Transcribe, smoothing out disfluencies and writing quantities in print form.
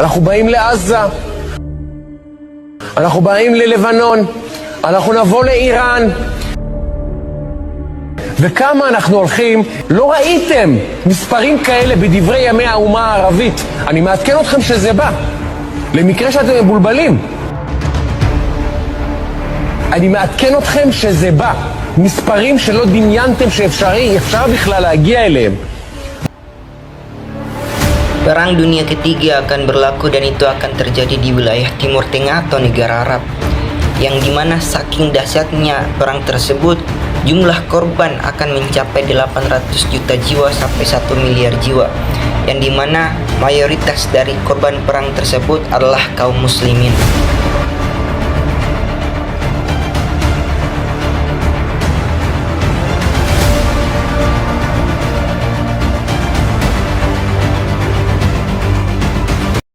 אנחנו באים לעזה, אנחנו באים ללבנון, אנחנו נבוא לאיראן. וכמה אנחנו הולכים, לא ראיתם מספרים כאלה בדברי ימי האומה הערבית. אני מעדכן אתכם שזה בא, למקרה שאתם מבולבלים. אני מעדכן אתכם שזה בא, מספרים שלא דמיינתם אפשר בכלל להגיע אליהם. Perang Dunia Ketiga akan berlaku dan itu akan terjadi di wilayah Timur Tengah atau negara Arab, yang dimana saking dahsyatnya perang tersebut, jumlah korban akan mencapai 800 juta jiwa sampai 1 miliar jiwa, yang dimana mayoritas dari korban perang tersebut adalah kaum muslimin.